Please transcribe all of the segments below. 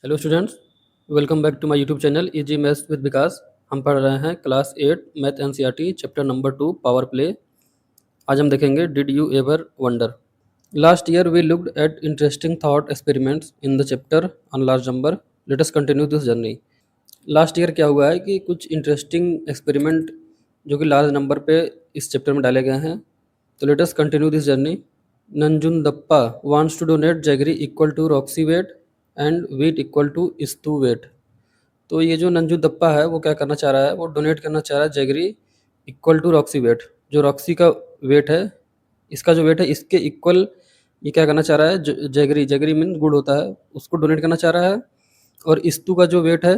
Hello students, welcome back to my YouTube channel easy maths with Vikas. हम पढ़ रहे हैं class 8 math NCERT chapter number 2 power play. आज हम देखेंगे did you ever wonder. Last year we looked at interesting thought experiments in the chapter on large number. Let us continue this journey. Last year क्या हुआ है कि कुछ interesting experiment जो कि लार्ज नंबर पे इस चैप्टर में डाले गए हैं। तो late us continue this journey. Nanjundappa wants to donate jaggery equal to Roxy weight and wheat equal to Istu weight। तो ये जो नंजू दप्पा है वो क्या करना चाह रहा है, वो डोनेट करना चाह रहा है jaggery equal to Roxy weight. जो रॉक्सी का वेट है, इसका जो वेट है इसके इक्वल ये क्या करना चाह रहा है, जैगरी जैगरी मीन गुड़ होता है, उसको डोनेट करना चाह रहा है। और इस्तू का जो वेट है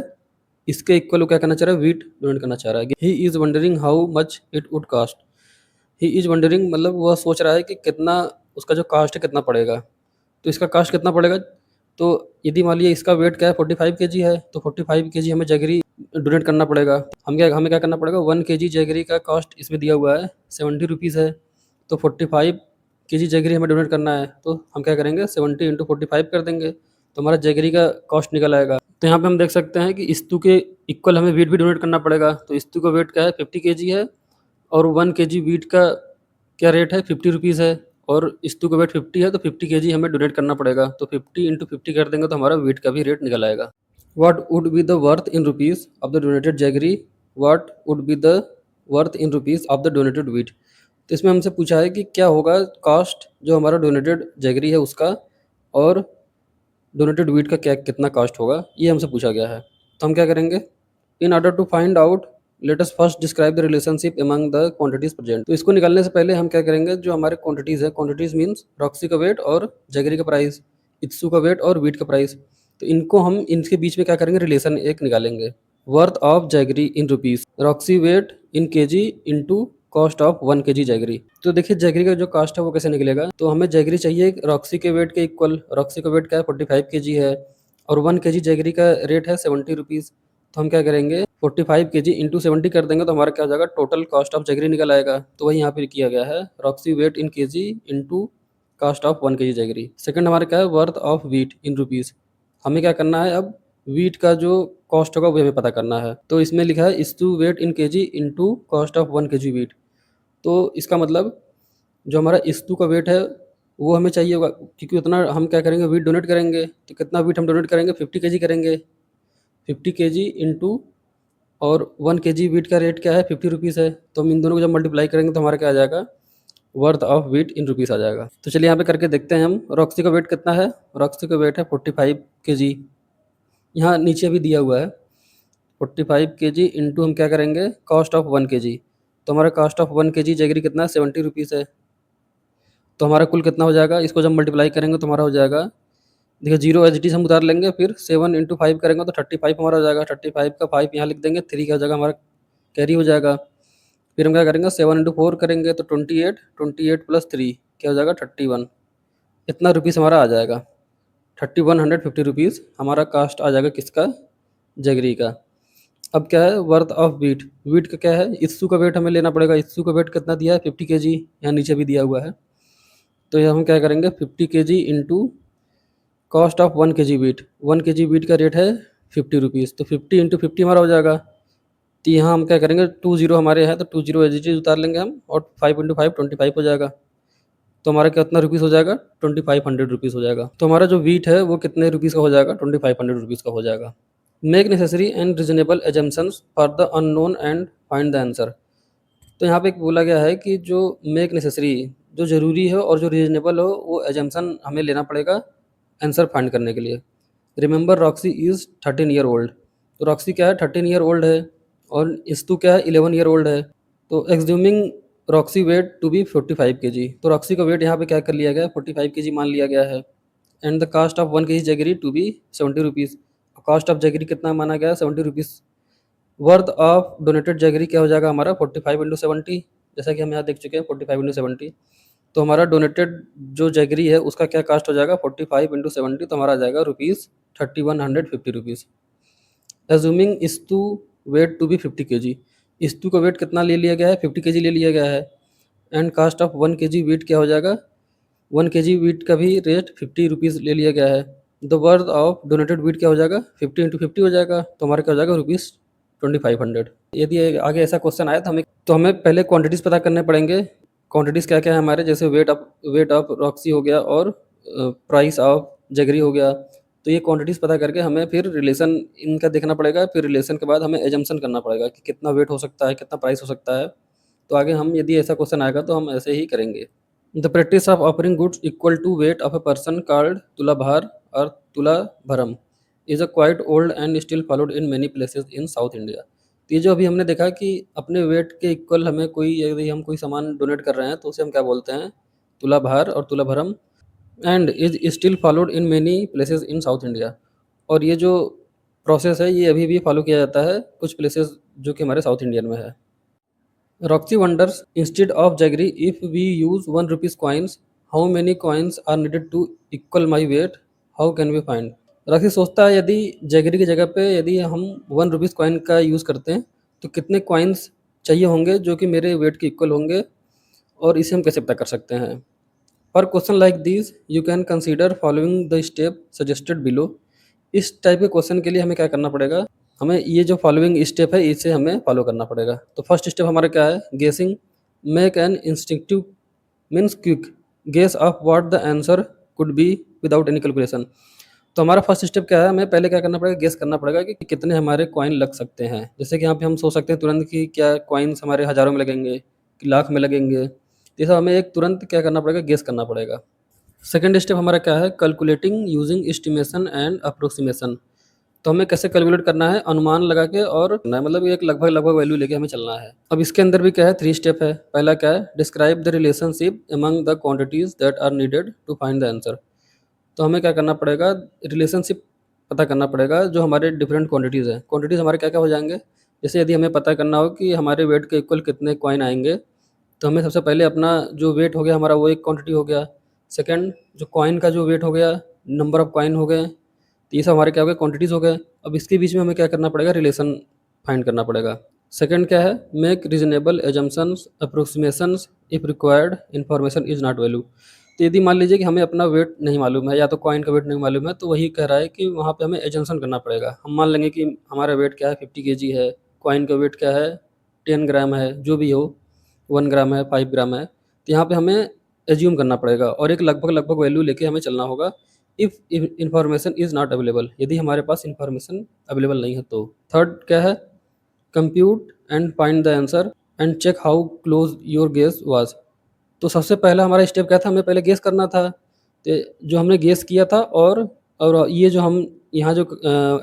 इसके इक्वल वो क्या करना चाह रहा है, वीट डोनेट करना चाह रहा है। He is wondering how much it would cost. He is wondering मतलब वह सोच रहा है कि कितना उसका जो कास्ट है कितना पड़ेगा। तो इसका कास्ट कितना पड़ेगा, तो यदि मान लीजिए इसका वेट क्या है 45 केजी है, तो 45 केजी हमें जैगरी डोनेट करना पड़ेगा। हमें क्या करना पड़ेगा, 1 केजी जैगरी का कॉस्ट इसमें दिया हुआ है 70 रुपीज़ है। तो 45 केजी जैगरी हमें डोनेट करना है, तो हम क्या करेंगे 70 इंटू 45 कर देंगे, तो हमारा जैगरी का कॉस्ट निकल आएगा। तो यहाँ पे हम देख सकते हैं कि इस्तू के इक्वल हमें वीट भी डोनेट करना पड़ेगा। तो इस्तू का वेट क्या है 50 केजी है, और 1 केजी वीट का क्या रेट है 50 रुपीज़ है, और इस्तू का वेट 50 है, तो 50 केजी हमें डोनेट करना पड़ेगा। तो 50 इंटू 50 कर देंगे तो हमारा वीट का भी रेट निकल आएगा। What would be the worth in rupees of the donated jaggery, what would be the worth in rupees of the donated wheat. तो इसमें हमसे पूछा है कि क्या होगा कॉस्ट जो हमारा डोनेटेड जैगरी है उसका, और डोनेटेड वीट का क्या कितना कॉस्ट होगा, ये हमसे पूछा गया है। तो हम क्या करेंगे, in order to find out let us first describe the relationship among the quantities present. तो इसको निकालने से पहले हम क्या करेंगे, जो हमारे क्वांटिटीज है, क्वांटिटीज मींस रॉक्सी का वेट और जैगरी का प्राइस, इत्सू का वेट और वीट का प्राइस, तो इनको हम इनके बीच में क्या करेंगे, रिलेशन एक निकालेंगे। Worth of jaggery in rupees, Roxy weight in KG into cost of 1 KG jaggery. तो देखिए जैगरी का जो कॉस्ट है वो कैसे निकलेगा, तो हमें जैगरी चाहिए रॉक्सी के वेट के इक्वल। रॉक्सी का वेट क्या है 45 केजी है, और 1 केजी जैगरी का रेट है 70 रुपीज़। तो हम क्या करेंगे 45 केजी इंटू 70 कर देंगे, तो हमारा क्या हो जाएगा, टोटल कॉस्ट ऑफ जैगरी निकल आएगा। तो वही यहाँ पे किया गया है, Roxy weight in KG into cost of 1 KG jaggery. Second हमारा क्या है, worth of wheat in rupees. हमें क्या करना है, अब वीट का जो कॉस्ट होगा वो हमें पता करना है। तो इसमें लिखा है Estu weight in KG into cost of 1 KG wheat. तो इसका मतलब जो हमारा इस्तू का वेट है वो हमें चाहिए होगा, क्योंकि उतना हम क्या करेंगे वीट डोनेट करेंगे। तो कितना वीट हम डोनेट करेंगे 50 केजी करेंगे, 50 केजी इंटू, और 1 केजी वीट का रेट क्या है 50 रुपीज़ है। तो हम इन दोनों को जब मल्टीप्लाई करेंगे तो हमारा क्या आ जाएगा, worth of wheat in rupees आ जाएगा। तो चलिए यहाँ पे करके देखते हैं हम। रॉक्सी का वेट कितना है, रॉक्सी का वेट है 45 केजी, यहाँ नीचे भी दिया हुआ है 45 केजी इंटू हम क्या करेंगे कॉस्ट ऑफ 1 केजी। तो हमारा कॉस्ट ऑफ 1 केजी जैगरी कितना है 70 रुपीज़ है। तो हमारा कुल कितना हो जाएगा, इसको जब मल्टीप्लाई करेंगे तो हमारा हो जाएगा, देखिए जीरो एज इट इज़ हम उतार लेंगे, फिर 7 इंटू 5 करेंगे तो 35 हमारा हो जाएगा। 35 का 5 यहाँ लिख देंगे, 3 का हो जाएगा हमारा कैरी हो जाएगा। फिर हम क्या करेंगे 7 इंटू 4 करेंगे तो 28, 28 प्लस 3 क्या हो जाएगा 31। इतना रुपीज़ हमारा आ जाएगा, 3150 रुपीज़ हमारा कास्ट आ जाएगा किसका, जगरी का। अब क्या है वर्थ ऑफ वीट, वीट का क्या है, इस्सू का वेट हमें लेना पड़ेगा। इस्सू का वेट कितना दिया है 50 केजी, यहाँ नीचे भी दिया हुआ है। तो ये हम क्या करेंगे 50 KG into cost of 1 KG wheat. 1 KG wheat का रेट है 50 रुपीज़, तो 50 इंटू 50 हमारा हो जाएगा। तो यहाँ हम क्या करेंगे 20 हमारे हैं, तो 20 एज इट इज उतार लेंगे हम, और 5 इंटू 5 25 हो जाएगा। तो हमारा कितना रुपीज़ हो जाएगा 2500 रुपीज़ हो जाएगा। तो हमारा जो वीट है वो कितने रुपीज़ का हो जाएगा 2500 रुपीज़ का हो जाएगा। Make necessary and reasonable assumptions for the unknown and find the answer. तो यहाँ पे एक बोला गया है कि जो मेक नेसेसरी, जो ज़रूरी है, और जो रीजनेबल हो, वो एजम्पन हमें लेना पड़ेगा आंसर फाइंड करने के लिए। Remember Roxy is 13 year old. तो रॉक्सी क्या है 13 ईयर ओल्ड है, और इस्तू क्या है 11 ईयर ओल्ड है। तो assuming Roxie weight to be 45 kg, तो रॉक्सी का वेट यहाँ पे क्या कर लिया गया 45 केजी मान लिया गया है। And the cost of 1 KG jaggery to be 70 rupees. Cost of jaggery कितना माना गया 70 rupees. Worth of donated jaggery क्या हो जाएगा हमारा 45 इंटू 70, जैसा कि हम यहाँ देख चुके हैं 45 इंटू 70। तो हमारा डोनेटेड जो जैगरी है उसका क्या कास्ट हो जाएगा 45 इंटू 70, तो हमारा आ जाएगा rupees 3150 rupees. Assuming Estu weight to be 50 kg, Estu का वेट कितना ले लिया गया है 50 केजी ले लिया गया है। And cost of 1 KG wheat क्या हो जाएगा, 1 केजी वीट का भी रेट 50 रुपीज़ ले लिया गया है। The worth of donated wheat क्या हो जाएगा, 50 × 50 हो जाएगा, तो हमारा क्या हो जाएगा, ₹2500। यदि आगे ऐसा क्वेश्चन आया तो हमें पहले क्वांटिटीज़ पता करने पड़ेंगे। क्वांटिटीज़ क्या क्या है हमारे, जैसे वेट ऑफ रॉक्सी हो गया और प्राइस ऑफ जगरी हो गया। तो ये क्वांटिटीज़ पता करके हमें फिर रिलेशन इनका देखना पड़ेगा, फिर रिलेशन के बाद हमें एजम्पशन करना पड़ेगा कि कितना वेट हो सकता है, कितना प्राइस हो सकता है। तो आगे हम यदि ऐसा क्वेश्चन आएगा तो हम ऐसे ही करेंगे। The practice of offering goods equal to weight of a person called tula bhar और tula bharam is a quite old and still followed in many places in South India. तो ये जो अभी हमने देखा कि अपने वेट के इक्वल हमें कोई, यदि हम कोई सामान डोनेट कर रहे हैं तो उसे हम क्या बोलते हैं, तुला भार और तुला भरम, and is still followed in many places in South India. और ये जो प्रोसेस है ये अभी भी फॉलो किया जाता है कुछ प्लेसेस जो कि हमारे साउथ इंडियन में है। Roxy wonders, instead of jaggery, if we use 1 rupees coins, how many coins are needed to equal my weight? How can we find? Roxy सोचता है यदि जैगरी की जगह पे यदि हम 1 रुपीज़ कॉइन का यूज़ करते हैं तो कितने कॉइन्स चाहिए होंगे जो कि मेरे वेट के इक्वल होंगे, और इसे हम कैसे पता कर सकते हैं। For question like this you can consider following the step suggested below. इस टाइप के क्वेश्चन के लिए हमें क्या करना पड़ेगा, हमें ये जो फॉलोइंग स्टेप है इसे हमें फॉलो करना पड़ेगा। तो फर्स्ट स्टेप हमारा क्या है, guessing. Make an instinctive means quick guess of what the answer could be without any calculation. तो हमारा फर्स्ट स्टेप क्या है, हमें पहले क्या करना पड़ेगा, गेस करना पड़ेगा कि कितने हमारे कॉइन लग सकते हैं। जैसे कि यहाँ पे हम सोच सकते हैं तुरंत कि क्या कॉइन्स हमारे हज़ारों में लगेंगे कि लाख में लगेंगे। तो ये सब हमें एक तुरंत क्या करना पड़ेगा, गेस करना पड़ेगा। सेकेंड स्टेप हमारा क्या है, calculating using estimation and approximation. तो हमें कैसे कैलकुलेट करना है, अनुमान लगा के, और मतलब एक लगभग लगभग वैल्यू लेके हमें चलना है। अब इसके अंदर भी क्या है, 3 स्टेप है। पहला क्या है, describe the relationship among the quantities that are needed to find the answer. तो हमें क्या करना पड़ेगा, रिलेशनशिप पता करना पड़ेगा जो हमारे डिफरेंट क्वांटिटीज़ हैं। क्वांटिटीज़ हमारे क्या क्या हो जाएंगे, जैसे यदि हमें पता करना हो कि हमारे वेट के इक्वल कितने कॉइन आएंगे, तो हमें सबसे पहले अपना जो वेट हो गया हमारा वो एक क्वांटिटी हो गया। सेकंड, जो कॉइन का जो वेट हो गया, नंबर ऑफ कॉइन हो गए। तो ये सब हमारे क्या हो गए, क्वांटिटीज़ हो गए। अब इसके बीच में हमें क्या करना पड़ेगा, रिलेशन फाइंड करना पड़ेगा। सेकंड क्या है, make reasonable assumptions approximations if required information is not value. तो यदि मान लीजिए कि हमें अपना वेट नहीं मालूम है या तो कॉइन का वेट नहीं मालूम है, तो वही कह रहा है कि वहाँ पे हमें एजम्पशन करना पड़ेगा। हम मान लेंगे कि हमारा वेट क्या है, 50 kg है, कॉइन का वेट क्या है, 10 ग्राम है, जो भी हो, 1 ग्राम है, 5 ग्राम है। तो यहाँ पे हमें एज्यूम करना पड़ेगा और एक लगभग लगभग वैल्यू लेके हमें चलना होगा। If information is not available, यदि हमारे पास इंफॉर्मेशन अवेलेबल नहीं है तो। थर्ड क्या है, compute and find the answer and check how close your guess was. तो सबसे पहला हमारा स्टेप क्या था, हमें पहले गेस करना था। तो जो हमने गेस किया था, और ये जो हम यहाँ जो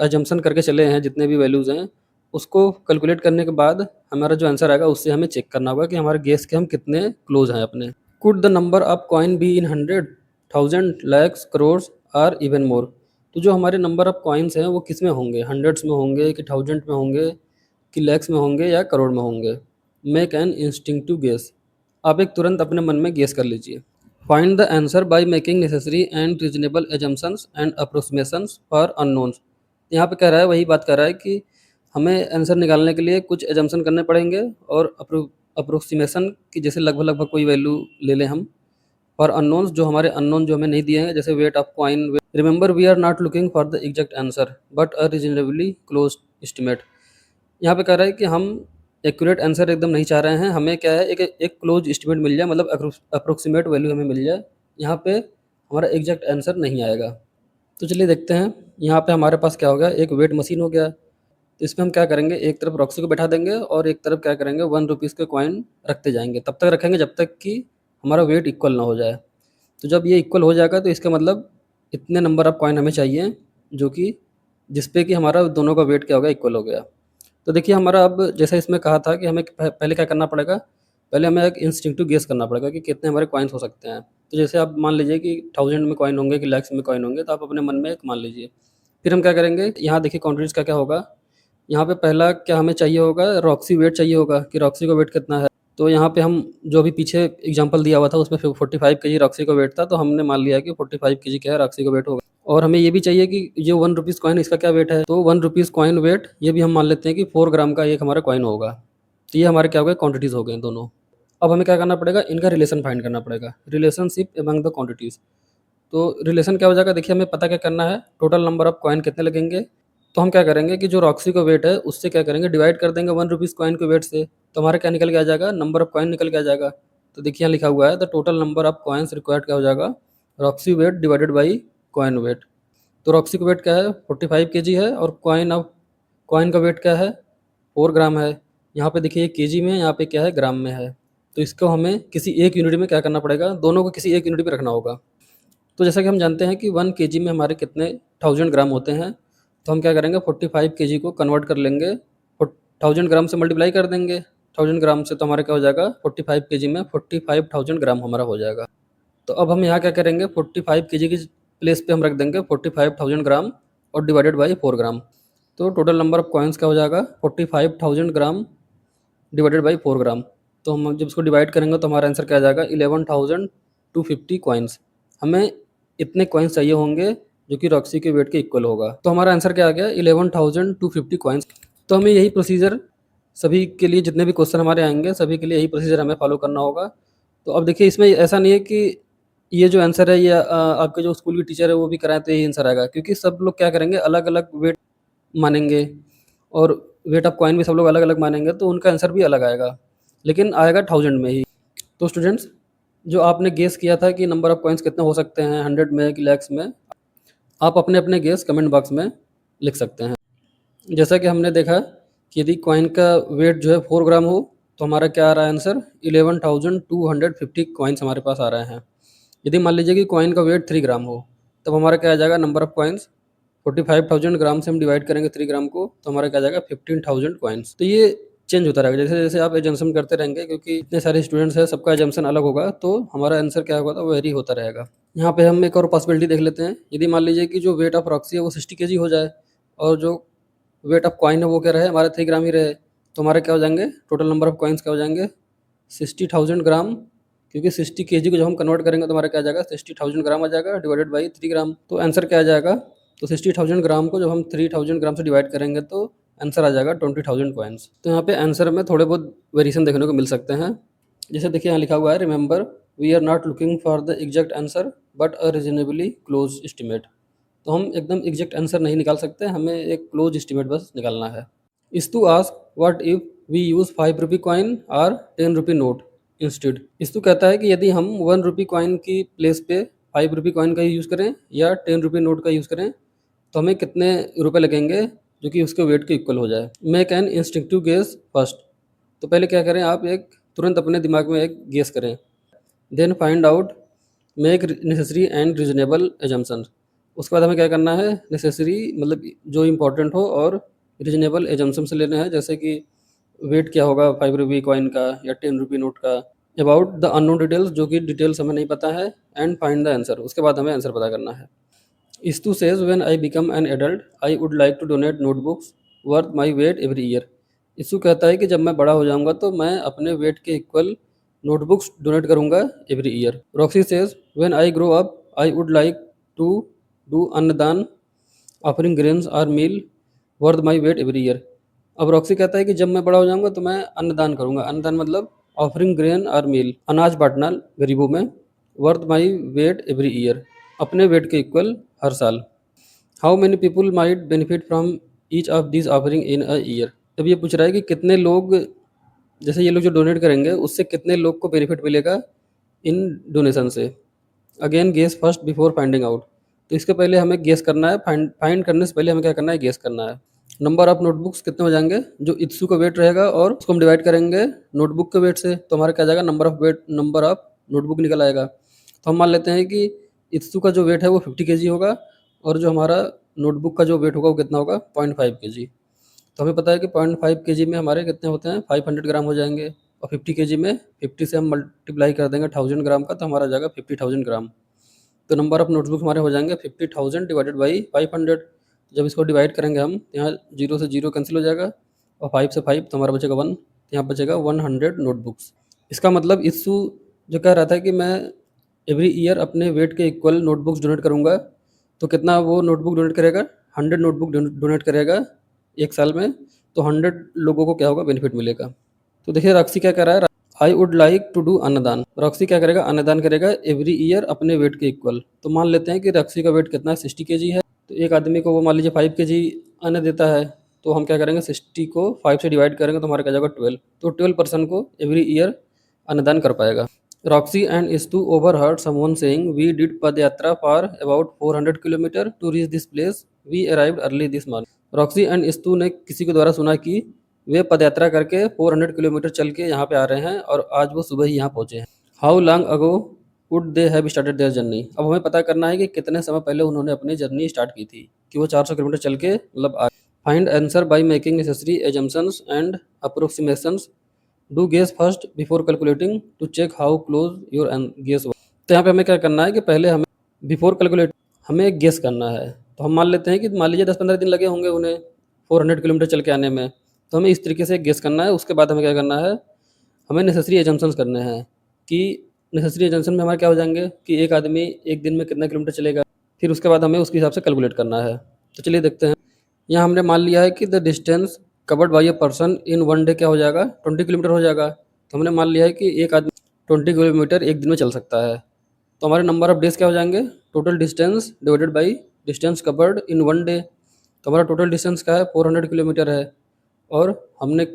एजम्पशन करके चले हैं जितने भी वैल्यूज़ हैं, उसको कैलकुलेट करने के बाद हमारा जो आंसर आएगा उससे हमें चेक करना होगा कि हमारे गेस के हम कितने क्लोज हैं अपने। Could the number of coin be in 100, 1000, lakhs, crore or even more. तो जो हमारे नंबर ऑफ कॉइन्स हैं वो किस में होंगे, हंड्रेड्स में होंगे कि थाउजेंड में होंगे कि लैक्स में होंगे या करोड़ में होंगे। Make an instinctive guess. आप एक तुरंत अपने मन में गेस कर लीजिए। Find the answer by making necessary and reasonable assumptions and approximations for unknowns. यहाँ पे कह रहा है, वही बात कर रहा है कि हमें आंसर निकालने के लिए कुछ एजम्पशन करने पड़ेंगे और अप्रोक्सीमेशन की, जैसे लगभग लगभग कोई वैल्यू ले लें हम। और अननोन्स, जो हमारे अननोन जो हमें नहीं दिए हैं, जैसे weight of coin. Remember we are not looking for the exact answer but a reasonably close estimate. यहाँ पे कह रहा है कि हम एक्यूरेट आंसर एकदम नहीं चाह रहे हैं, हमें क्या है, एक क्लोज एस्टिमेट मिल जाए, मतलब अप्रोक्सीमेट वैल्यू हमें मिल जाए। यहाँ पे हमारा एग्जैक्ट आंसर नहीं आएगा। तो चलिए देखते हैं, यहाँ पे हमारे पास क्या हो गया, एक वेट मशीन हो गया। तो इसमें हम क्या करेंगे, एक तरफ रॉक्सी को बैठा देंगे और एक तरफ क्या करेंगे, 1 रुपीज़ के कॉइन रखते जाएंगे। तब तक रखेंगे जब तक कि हमारा वेट इक्वल ना हो जाए। तो जब ये इक्वल हो जाएगा तो इसका मतलब इतने नंबर ऑफ कॉइन हमें चाहिए जो कि जिस पे कि हमारा दोनों का वेट क्या हो गया, इक्वल हो गया। तो देखिए हमारा, अब जैसे इसमें कहा था कि हमें पहले क्या करना पड़ेगा, पहले हमें एक इंस्टिंक्टिव गेस करना पड़ेगा कि कितने हमारे कॉइन्स हो सकते हैं। तो जैसे आप मान लीजिए कि 1000 में कॉइन होंगे कि लैक्स में कॉइन होंगे, तो आप अपने मन में एक मान लीजिए। फिर हम क्या करेंगे, यहाँ देखिए क्वांटिटीज़ का क्या होगा। यहाँ पे पहला क्या हमें चाहिए होगा, रॉक्सी वेट चाहिए होगा कि रॉक्सी का वेट कितना है। तो यहाँ पे हम जो अभी पीछे एग्जांपल दिया हुआ था उसमें 45 kg रॉक्सी का वेट था, तो हमने मान लिया कि 45 kg क्या है, रॉक्सी का वेट होगा। और हमें ये भी चाहिए कि जो 1 रुपीज़ कॉइन इसका क्या वेट है, तो 1 रुपीज़ कॉइन वेट ये भी हम मान लेते हैं कि 4 ग्राम का एक हमारा कॉइन होगा। तो ये हमारे क्या हो गए, क्वांटिटीज़ हो गए दोनों। अब हमें क्या करना पड़ेगा, इनका रिलेशन फाइंड करना पड़ेगा, रिलेशनशिप अमंग द क्वांटिटीज़। तो रिलेशन क्या हो जाएगा, देखिए हमें पता क्या करना है, टोटल नंबर ऑफ कॉइन कितने लगेंगे। तो हम क्या करेंगे कि जो रॉक्सी का वेट है उससे क्या करेंगे, डिवाइड कर देंगे 1 रुपीज़ कॉइन के वेट से, तो हमारा क्या निकल के आ जाएगा, नंबर ऑफ कॉइन निकल के आ जाएगा। तो देखिए यहाँ लिखा हुआ है the total number of coins required क्या हो जाएगा, Roxy weight divided by coin weight. तो रॉक्सी का वेट क्या है, 45 केजी है, और कॉइन का वेट क्या है, 4 ग्राम है। यहाँ पे देखिए केजी में है, यहाँ पे क्या है, ग्राम में है। तो इसको हमें किसी एक यूनिट में क्या करना पड़ेगा, दोनों को किसी एक यूनिट में रखना होगा। तो जैसा कि हम जानते हैं कि 1 केजी में हमारे कितने 1000 ग्राम होते हैं, तो हम क्या करेंगे 45 केजी को कन्वर्ट कर लेंगे, 1000 ग्राम से मल्टीप्लाई कर देंगे 1000 ग्राम से, तो हमारा क्या हो जाएगा 45 केजी में 45,000 ग्राम हमारा हो जाएगा। तो अब हम यहाँ क्या करेंगे, 45 केजी की प्लेस पे हम रख देंगे 45,000 ग्राम और डिवाइडेड बाई 4 ग्राम। तो टोटल नंबर ऑफ कॉइन्स क्या हो जाएगा, 45,000 ग्राम डिवाइडेड बाई 4 ग्राम। तो हम जब इसको डिवाइड करेंगे तो हमारा आंसर क्या आ जाएगा, 11,250 कॉइन्स। हमें इतने कॉइन्स चाहिए होंगे जो कि रॉक्सी के वेट के इक्वल होगा। तो हमारा आंसर क्या आ गया, 11,250 कॉइन्स। तो हमें यही प्रोसीजर सभी के लिए, जितने भी क्वेश्चन हमारे आएंगे सभी के लिए यही प्रोसीजर हमें फॉलो करना होगा। तो अब देखिए इसमें ऐसा नहीं है कि ये जो आंसर है ये आपके जो स्कूल की टीचर है वो भी कराएं तो यही आंसर आएगा, क्योंकि सब लोग क्या करेंगे, अलग अलग वेट मानेंगे, और वेट ऑफ कॉइन भी सब लोग अलग अलग मानेंगे, तो उनका आंसर भी अलग आएगा, लेकिन आएगा 1000 में ही। तो स्टूडेंट्स, जो आपने गेस किया था कि नंबर ऑफ कॉइन्स कितने हो सकते हैं, 100 में कि लैक्स में, आप अपने अपने गेस कमेंट बॉक्स में लिख सकते हैं। जैसा कि हमने देखा कि यदि कॉइन का वेट जो है 4 ग्राम हो तो हमारा क्या आ रहा है आंसर, 11,250 कॉइन्स हमारे पास आ रहे हैं। यदि मान लीजिए कि कॉइन का वेट 3 ग्राम हो, तब हमारा क्या आ जाएगा, नंबर ऑफ कॉइन्स 45,000 ग्राम से हम डिवाइड करेंगे 3 ग्राम को, तो हमारा क्या आ जाएगा 15,000 कॉइन्स। तो ये चेंज होता रहेगा जैसे जैसे आप एजम्पशन करते रहेंगे, क्योंकि इतने सारे स्टूडेंट्स हैं, सबका एजम्पशन अलग होगा, तो हमारा आंसर क्या होगा, वो वेरी होता रहेगा। यहाँ पे हम एक और पॉसिबिलिटी देख लेते हैं। यदि मान लीजिए कि जो वेट ऑफ रॉक्सी है वो 60 केजी हो जाए, और जो वेट ऑफ कॉइन है वो क्या रहे, हमारा 3 ग्राम ही रहे, तो हमारे क्या हो जाएंगे, टोटल नंबर ऑफ कॉइन्स क्या हो जाएंगे, 60,000 ग्राम। क्योंकि 60 केजी को जब हम कन्वर्ट करेंगे तो हमारा क्या आ जाएगा, 60,000 ग्राम आ जाएगा डिवाइडेड बाई 3 ग्राम। तो आंसर क्या आ जाएगा, तो 60,000 ग्राम को जब हम 3000 ग्राम से डिवाइड करेंगे तो आंसर आ जाएगा 20,000 कॉइन्स। तो यहाँ पे आंसर में थोड़े बहुत वेरिएशन देखने को मिल सकते हैं। जैसे देखिए यहाँ लिखा हुआ है, remember we are not looking for the exact answer but a reasonably close estimate. तो हम एकदम एग्जैक्ट आंसर नहीं निकाल सकते, हमें एक क्लोज एस्टिमेट बस निकालना है। Is to ask what if we use 5 rupee coin और 10 रुपी नोट इंस्टेड। इस तो कहता है कि यदि हम 1 रुपी कॉइन की प्लेस पे 5 रुपी कॉइन का यूज़ करें या 10 रुपी नोट का यूज़ करें, तो हमें कितने रुपए लगेंगे जो कि उसके वेट के इक्वल हो जाए। Make an instinctive guess first. तो पहले क्या करें, आप एक तुरंत अपने दिमाग में एक गेस करें। Then find out, make necessary and reasonable assumption. उसके बाद हमें क्या करना है, नेसेसरी मतलब जो इम्पोर्टेंट हो, और रीजनेबल एजम्पशन से लेना है, जैसे कि वेट क्या होगा 5 रुपी कॉइन का या 10 रुपी नोट का। अबाउट द अननोन डिटेल्स, जो कि डिटेल्स हमें नहीं पता है, एंड फाइंड द आंसर। उसके बाद हमें आंसर पता करना है। Istu says when I become an adult, I would like to donate notebooks worth my weight every year. Issue कहता है कि जब मैं बड़ा हो जाऊंगा तो मैं अपने वेट के इक्वल नोटबुक्स डोनेट करूंगा every year. Roxie says when I grow up I would like to do annadaan offering grains और meal worth my weight every year. अब रॉक्सी कहता है कि जब मैं बड़ा हो जाऊंगा तो मैं अन्नदान करूंगा। अन्नदान मतलब ऑफरिंग ग्रेन और मील, अनाज बांटना गरीबों में, worth my weight every year, अपने वेट के इक्वल हर साल। How many people might benefit from each of this offering in a year. अब ये पूछ रहा है कि कितने लोग, जैसे ये लोग जो डोनेट करेंगे उससे कितने लोग को बेनिफिट मिलेगा इन डोनेशन से। Again guess first before finding out. तो इसके पहले हमें गेस करना है, फाइंड करने से पहले हमें क्या करना है, गेस करना है। नंबर ऑफ नोटबुक्स कितने हो जाएंगे, जो इत्सु का वेट रहेगा और उसको हम डिवाइड करेंगे नोटबुक के वेट से, तो हमारा क्या जाएगा, नंबर ऑफ नोटबुक निकल आएगा। तो हम मान लेते हैं कि इत्सु का जो वेट है वो 50 केजी होगा, और जो हमारा नोटबुक का जो वेट होगा वो कितना होगा, 0.5 केजी। तो हमें पता है कि 0.5 केजी में हमारे कितने होते हैं, 500 ग्राम हो जाएंगे, और 50 केजी में 50 से हम मल्टीप्लाई कर देंगे 1000 ग्राम का, तो हमारा जाएगा 50,000 ग्राम। तो नंबर ऑफ नोटबुक हमारे हो जाएंगे 50,000 डिवाइडेड बाई 500। जब इसको डिवाइड करेंगे हम, यहाँ 0 से 0 कैंसिल हो जाएगा, और 5 से 5 तो हमारा बचेगा 1, यहाँ बचेगा 100 नोटबुक्स। इसका मतलब इस्सू जो कह रहा था कि मैं एवरी ईयर अपने वेट के इक्वल नोटबुक्स डोनेट करूँगा, तो कितना वो नोटबुक डोनेट करेगा, 100 नोटबुक डोनेट करेगा एक साल में, तो 100 लोगों को क्या होगा, बेनिफिट मिलेगा। तो देखिए रॉक्सी क्या कह रहा है, I would like to do अन्नदान। रॉक्सी क्या करेगा, अन्नदान करेगा एवरी ईयर अपने वेट के इक्वल। तो मान लेते हैं कि रॉक्सी का वेट कितना है, 60 केजी है। तो एक आदमी को वो मान लीजिए 5 केजी अन्न देता है। तो हम क्या करेंगे, 60 को 5 से डिवाइड करेंगे तो हमारा क्या जाएगा 12। तो 12 पर्सन को एवरी ईयर अन्नदान कर पाएगा। रॉक्सी एंड इस्तू overheard someone saying we did pad yatra for about 400 kilometre to reach this place, we arrived early this morning. Roxy and इस्तू ने किसी के द्वारा सुना कि वे पदयात्रा करके 400 किलोमीटर चल के यहाँ पे आ रहे हैं और आज वो सुबह ही यहाँ पहुँचे हैं। How long ago would they have started their journey. अब हमें पता करना है कि कितने समय पहले उन्होंने अपनी जर्नी स्टार्ट की थी, कि वो 400 किलोमीटर चल के मतलब आ। Find answer by making necessary assumptions and approximations. Do guess first before calculating to check how close your guess. तो यहाँ पे हमें क्या करना है कि पहले हमें बिफोर कैलकुलेट हमें गेस करना है। तो हम मान लेते हैं कि मान लीजिए 10-15 दिन लगे होंगे उन्हें 400 किलोमीटर चल के आने में। तो हमें इस तरीके से गेस करना है। उसके बाद हमें क्या करना है, हमें नेसेसरी एजम्पशंस करने हैं कि नेसेसरी एजम्पशन में हमारे क्या हो जाएंगे कि एक आदमी एक दिन में कितना किलोमीटर चलेगा। फिर उसके बाद हमें उसके हिसाब से कैलकुलेट करना है। तो चलिए देखते हैं। यहाँ हमने मान लिया है कि the distance covered by a person in one day क्या हो जाएगा, 20 किलोमीटर हो जाएगा। तो हमने मान लिया है कि एक आदमी 20 किलोमीटर एक दिन में चल सकता है। तो हमारे नंबर ऑफ डेज क्या हो जाएंगे, total distance divided by distance covered in one day. तो हमारा टोटल डिस्टेंस क्या है, 400 किलोमीटर है और हमने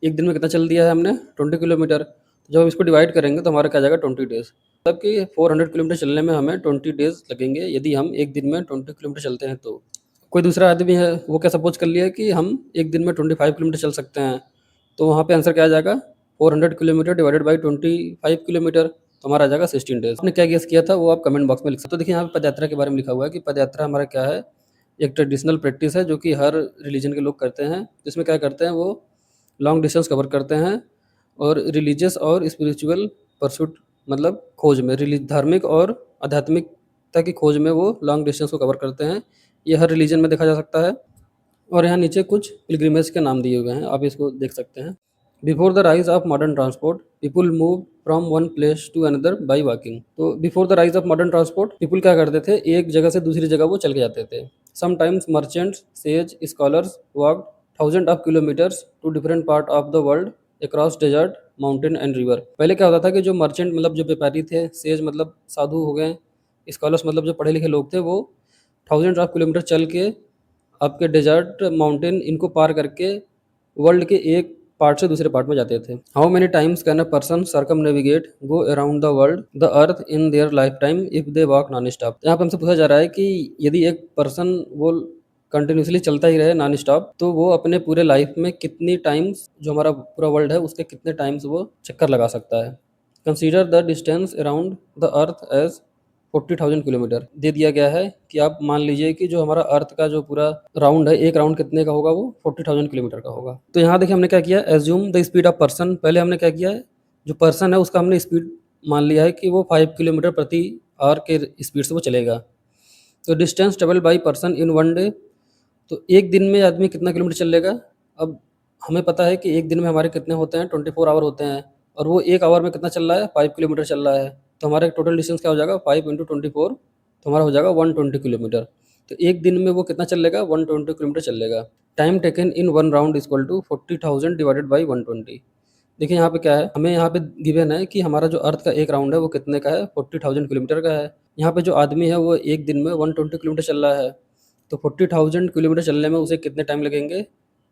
एक दिन में कितना चल दिया है, हमने 20 किलोमीटर। तो जब हम इसको डिवाइड करेंगे तो हमारा क्या जाएगा 20 डेज। मतलब कि 400 किलोमीटर चलने में हमें 20 डेज लगेंगे यदि हम एक दिन में 20 किलोमीटर चलते हैं। तो कोई दूसरा आदमी है, वो क्या सपोज कर लिया कि हम एक दिन में 25 किलोमीटर चल सकते हैं। तो वहाँ पे आंसर क्या आ जाएगा, 400 किलोमीटर डिवाइडेड बाई 25 किलोमीटर। तो हमारा आ जाएगा 16 डेज। आपने क्या गेस किया था वो आप कमेंट बॉक्स में लिख सकते हो। तो देखिए यहाँ पे पदयात्रा के बारे में लिखा हुआ है कि पदयात्रा हमारा क्या है, एक ट्रेडिशनल प्रैक्टिस है जो कि हर रिलीजन के लोग करते हैं। इसमें क्या करते हैं, वो लॉन्ग डिस्टेंस कवर करते हैं और रिलीजियस और स्पिरिचुअल परसूट मतलब खोज में, धार्मिक और आध्यात्मिकता की खोज में वो लॉन्ग डिस्टेंस को कवर करते हैं। ये हर रिलीजन में देखा जा सकता है। और यहाँ नीचे कुछ पिलग्रिमेज के नाम दिए हुए हैं, आप इसको देख सकते हैं। Before the rise of modern transport people move from one place to another by walking. तो before the rise of modern transport people क्या करते थे, एक जगह से दूसरी जगह वो चल के जाते थे। Sometimes merchants, sages, scholars walked thousand of kilometres to different part of the world across desert, mountain and river. पहले क्या होता था कि जो मर्चेंट मतलब जो व्यापारी थे, सेज मतलब साधु हो गए, स्कॉलर्स मतलब जो पढ़े लिखे लोग थे, वो थाउजेंड ऑफ किलोमीटर चल के आपके डेजर्ट, माउंटेन इनको पार करके वर्ल्ड के एक पार्ट से दूसरे पार्ट में जाते थे। How many times can a person circum navigate go around the world the earth in their life time if they walk non stop. यहाँ पे हमसे पूछा जा रहा है कि यदि एक पर्सन वो कंटिन्यूसली चलता ही रहे नॉन स्टॉप, तो वो अपने पूरे लाइफ में कितनी टाइम्स, जो हमारा पूरा वर्ल्ड है उसके कितने टाइम्स वो चक्कर लगा सकता है। Consider the distance around the earth as 40,000 kilometre दे दिया गया है कि आप मान लीजिए कि जो हमारा अर्थ का जो पूरा राउंड है, एक राउंड कितने का होगा, वो 40,000 किलोमीटर का होगा। तो यहाँ देखिए हमने क्या किया, assume the speed of person. पहले हमने क्या किया है, जो पर्सन है उसका हमने स्पीड मान लिया है कि वो 5 किलोमीटर प्रति आवर के स्पीड से वो चलेगा। तो distance travel by person in one day, तो एक दिन में आदमी कितना किलोमीटर चल लेगा। अब हमें पता है कि एक दिन में हमारे कितने होते हैं, 24 आवर होते हैं, और वो एक आवर में कितना चल रहा है, 5 किलोमीटर चल रहा है। तो हमारा टोटल डिस्टेंस क्या हो जाएगा, 5 इंटू 24, तो हमारा हो जाएगा 120 किलोमीटर। तो एक दिन में वो कितना चल लेगा, 120 किलोमीटर चल लेगा। Time taken in one round equal to 40,000 divided by 120। देखिए यहाँ पे क्या है, हमें यहाँ पे गिवन है कि हमारा जो अर्थ का एक राउंड है वो कितने का है, 40,000 किलोमीटर का है। यहाँ पे जो आदमी है वो एक दिन में 120 किलोमीटर चल रहा है। तो 40,000 किलोमीटर चलने में उसे कितने टाइम लगेंगे,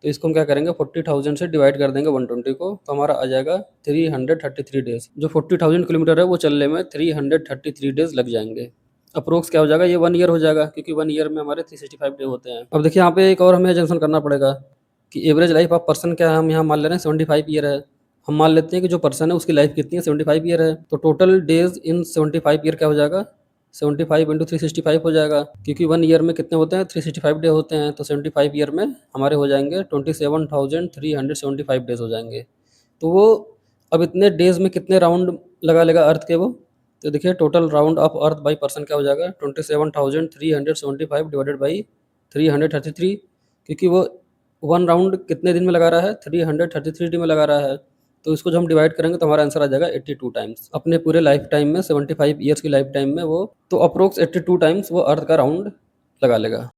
तो इसको हम क्या करेंगे, 40,000 से डिवाइड कर देंगे 120 को, तो हमारा आ जाएगा 333 डेज। जो 40,000 किलोमीटर है वो चलने में 333 डेज लग जाएंगे। अप्रोक्स क्या हो जाएगा, ये 1 ईयर हो जाएगा, क्योंकि 1 ईयर में हमारे 365 डे होते हैं। अब देखिए यहाँ पे एक और हमें एजम्पशन करना पड़ेगा कि एवरेज लाइफ ऑफ पर्सन क्या है, हम यहाँ मान ले रहे हैं 75 ईयर है। हम मान लेते हैं कि जो पर्सन है उसकी लाइफ कितनी है, 75 ईयर है। तो टोटल डेज इन 75 ईयर क्या हो जाएगा, 75 इंटू 365 हो जाएगा, क्योंकि 1 ईयर में कितने होते हैं, 365 डे होते हैं। तो 75 ईयर में हमारे हो जाएंगे 27,375 डेज हो जाएंगे। तो वो अब इतने डेज में कितने राउंड लगा लेगा अर्थ के वो, तो देखिए total round of earth by person क्या हो जाएगा, 27,375 डिवाइडेड बाई 333, क्योंकि वो 1 राउंड कितने दिन में लगा रहा है, 333 डे में लगा रहा है। तो इसको जब हम डिवाइड करेंगे तो हमारा आंसर आ जाएगा 82 टाइम्स। अपने पूरे लाइफ टाइम में, 75 ईयर्स की लाइफ टाइम में वो, तो अप्रोक्स 82 टाइम्स वो अर्थ का राउंड लगा लेगा।